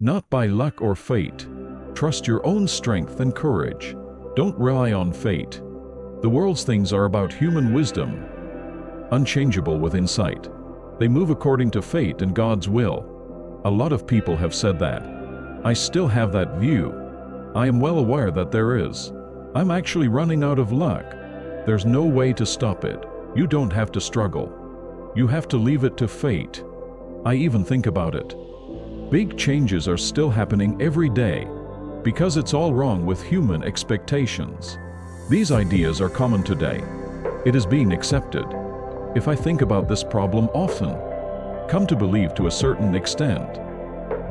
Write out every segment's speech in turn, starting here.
Not by luck or fate. Trust your own strength and courage. Don't rely on fate. The world's things are about human wisdom, unchangeable with insight. They move according to fate and God's will. A lot of people have said that. I still have that view. I am well aware that there is. I'm actually running out of luck. There's no way to stop it. You don't have to struggle. You have to leave it to fate. I even think about it. Big changes are still happening every day because it's all wrong with human expectations. These ideas are common today. It is being accepted. If I think about this problem often, come to believe to a certain extent.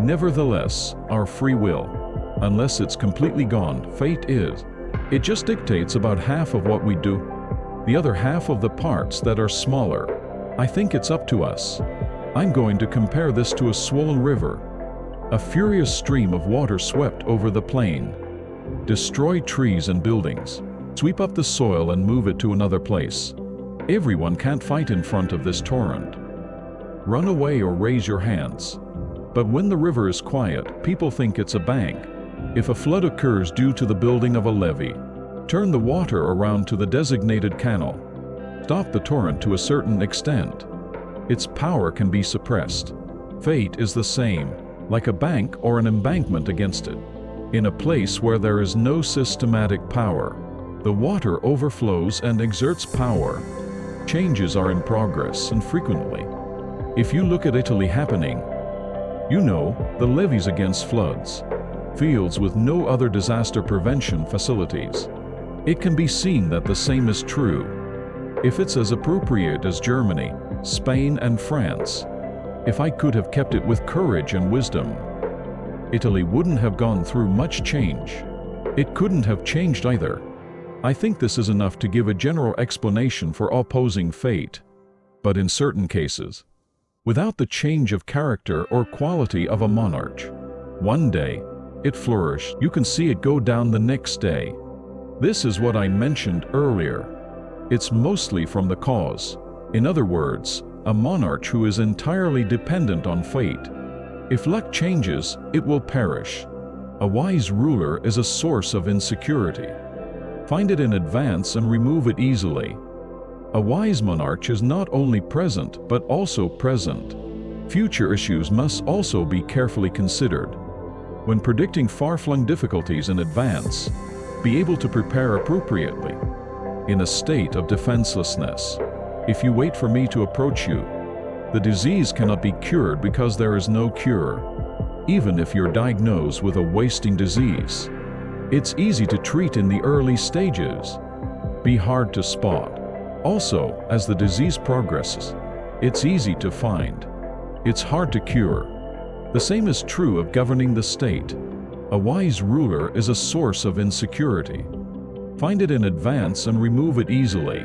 Nevertheless, our free will, unless it's completely gone, fate is. It just dictates about half of what we do. The other half of the parts that are smaller, I think it's up to us. I'm going to compare this to a swollen river. A furious stream of water swept over the plain, destroy trees and buildings, sweep up the soil and move it to another place. Everyone can't fight in front of this torrent. Run away or raise your hands. But when the river is quiet, people think it's a bank. If a flood occurs due to the building of a levee, turn the water around to the designated canal. Stop the torrent to a certain extent. Its power can be suppressed. Fate is the same, like a bank or an embankment against it. In a place where there is no systematic power, the water overflows and exerts power. Changes are in progress and frequently. If you look at Italy happening, you know, the levees against floods, fields with no other disaster prevention facilities. It can be seen that the same is true. If it's as appropriate as Germany, Spain and France, if I could have kept it with courage and wisdom, Italy wouldn't have gone through much change. It couldn't have changed either. I think this is enough to give a general explanation for opposing fate. But in certain cases, without the change of character or quality of a monarch, one day, it flourished, you can see it go down the next day. This is what I mentioned earlier. It's mostly from the cause. In other words, a monarch who is entirely dependent on fate. If luck changes, it will perish. A wise ruler is a source of insecurity. Find it in advance and remove it easily. A wise monarch is not only present, but also present. Future issues must also be carefully considered. When predicting far-flung difficulties in advance, be able to prepare appropriately. In a state of defenselessness, if you wait for me to approach you, the disease cannot be cured because there is no cure. Even if you're diagnosed with a wasting disease, it's easy to treat in the early stages. Be hard to spot. Also, as the disease progresses, it's easy to find. It's hard to cure. The same is true of governing the state. A wise ruler is a source of insecurity. Find it in advance and remove it easily.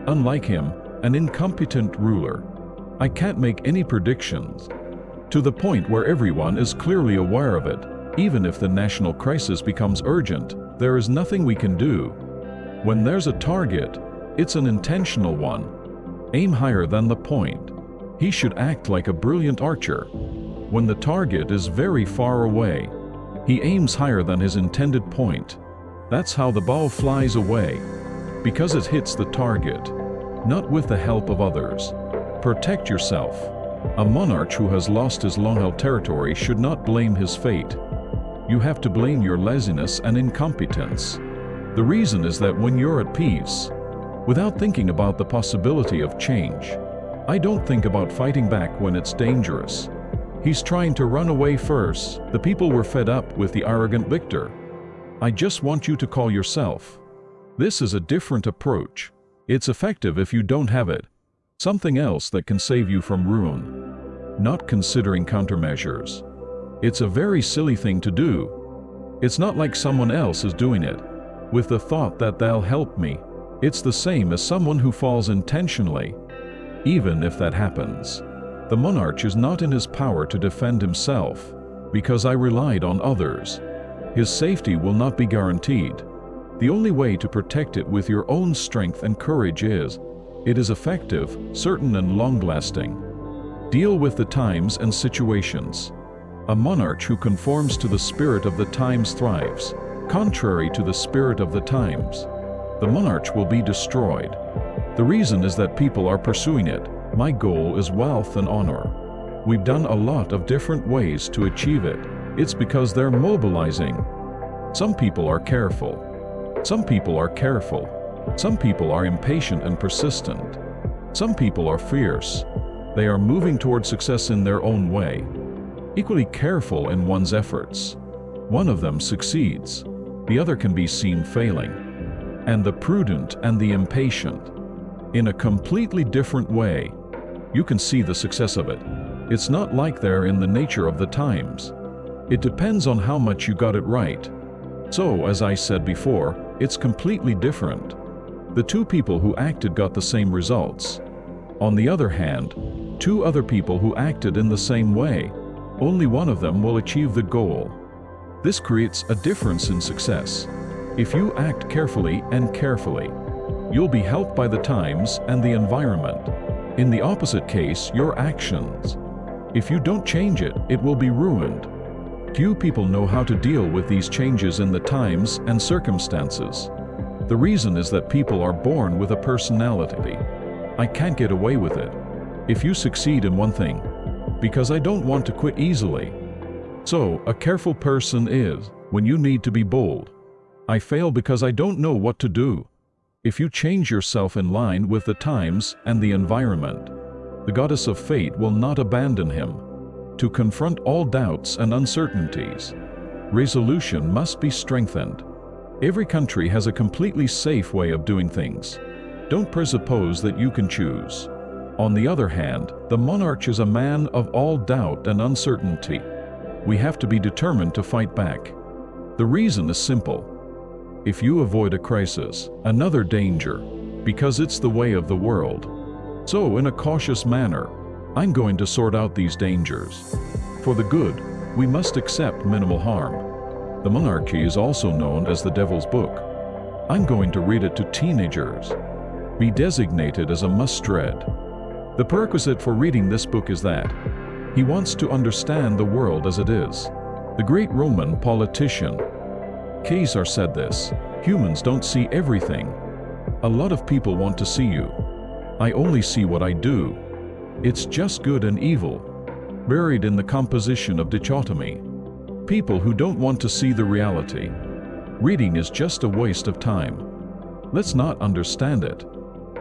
Unlike him, an incompetent ruler, I can't make any predictions, to the point where everyone is clearly aware of it. Even if the national crisis becomes urgent, there is nothing we can do. When there's a target, it's an intentional one. Aim higher than the point. He should act like a brilliant archer. When the target is very far away, he aims higher than his intended point. That's how the ball flies away, because it hits the target, not with the help of others. Protect yourself. A monarch who has lost his long-held territory should not blame his fate. You have to blame your laziness and incompetence. The reason is that when you're at peace, without thinking about the possibility of change, I don't think about fighting back when it's dangerous. He's trying to run away first. The people were fed up with the arrogant victor. I just want you to call yourself. This is a different approach. It's effective if you don't have it. Something else that can save you from ruin. Not considering countermeasures. It's a very silly thing to do. It's not like someone else is doing it with the thought that they'll help me. It's the same as someone who falls intentionally. Even if that happens, the monarch is not in his power to defend himself because I relied on others. His safety will not be guaranteed. The only way to protect it with your own strength and courage is, it is effective, certain and long-lasting. Deal with the times and situations. A monarch who conforms to the spirit of the times thrives. Contrary to the spirit of the times, the monarch will be destroyed. The reason is that people are pursuing it. My goal is wealth and honor. We've done a lot of different ways to achieve it. It's because they're mobilizing. Some people are careful. Some people are careful. Some people are impatient and persistent. Some people are fierce. They are moving toward success in their own way. Equally careful in one's efforts. One of them succeeds. The other can be seen failing. And the prudent and the impatient. In a completely different way. You can see the success of it. It's not like they're in the nature of the times. It depends on how much you got it right. So, as I said before, it's completely different. The two people who acted got the same results. On the other hand, two other people who acted in the same way, only one of them will achieve the goal. This creates a difference in success. If you act carefully and carefully, you'll be helped by the times and the environment. In the opposite case, your actions. If you don't change it, it will be ruined. Few people know how to deal with these changes in the times and circumstances. The reason is that people are born with a personality. I can't get away with it. If you succeed in one thing, because I don't want to quit easily. So, a careful person is, when you need to be bold. I fail because I don't know what to do. If you change yourself in line with the times and the environment, the goddess of fate will not abandon him. To confront all doubts and uncertainties, resolution must be strengthened. Every country has a completely safe way of doing things. Don't presuppose that you can choose. On the other hand, the monarch is a man of all doubt and uncertainty. We have to be determined to fight back. The reason is simple. If you avoid a crisis, another danger, because it's the way of the world. So, in a cautious manner, I'm going to sort out these dangers. For the good, we must accept minimal harm. The monarchy is also known as the Devil's Book. I'm going to read it to teenagers. Be designated as a must-read. The prerequisite for reading this book is that he wants to understand the world as it is. The great Roman politician Caesar said this: humans don't see everything. A lot of people want to see you. I only see what I do. It's just good and evil, buried in the composition of dichotomy. People who don't want to see the reality. Reading is just a waste of time. Let's not understand it.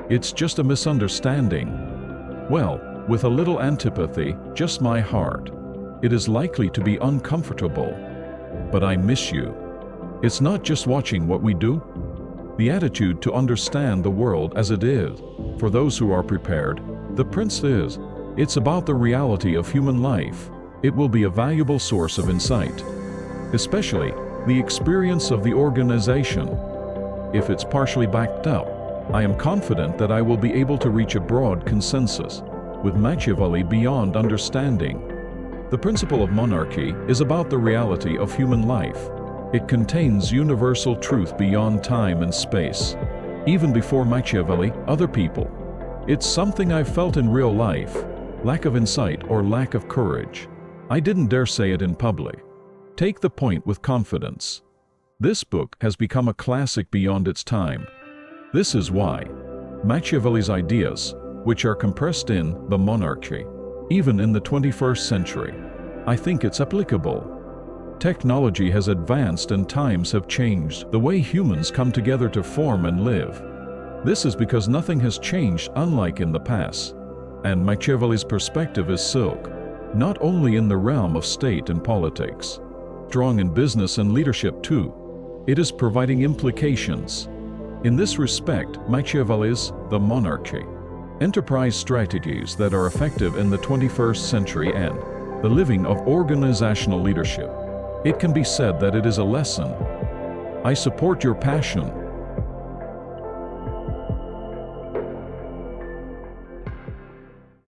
It's just a misunderstanding. Well, with a little antipathy, just my heart. It is likely to be uncomfortable. But I miss you. It's not just watching what we do. The attitude to understand the world as it is, for those who are prepared, the prince is. It's about the reality of human life. It will be a valuable source of insight, especially the experience of the organization. If it's partially backed up, I am confident that I will be able to reach a broad consensus with Machiavelli beyond understanding. The principle of monarchy is about the reality of human life. It contains universal truth beyond time and space. Even before Machiavelli, other people. It's something I've felt in real life. Lack of insight or lack of courage. I didn't dare say it in public. Take the point with confidence. This book has become a classic beyond its time. This is why Machiavelli's ideas, which are compressed in The Monarchy, even in the 21st century, I think it's applicable. Technology has advanced and times have changed the way humans come together to form and live. This is because nothing has changed unlike in the past. And Machiavelli's perspective is silk, not only in the realm of state and politics, strong in business and leadership too. It is providing implications. In this respect, Machiavelli's The Monarchy, enterprise strategies that are effective in the 21st century and the living of organizational leadership. It can be said that it is a lesson. I support your passion.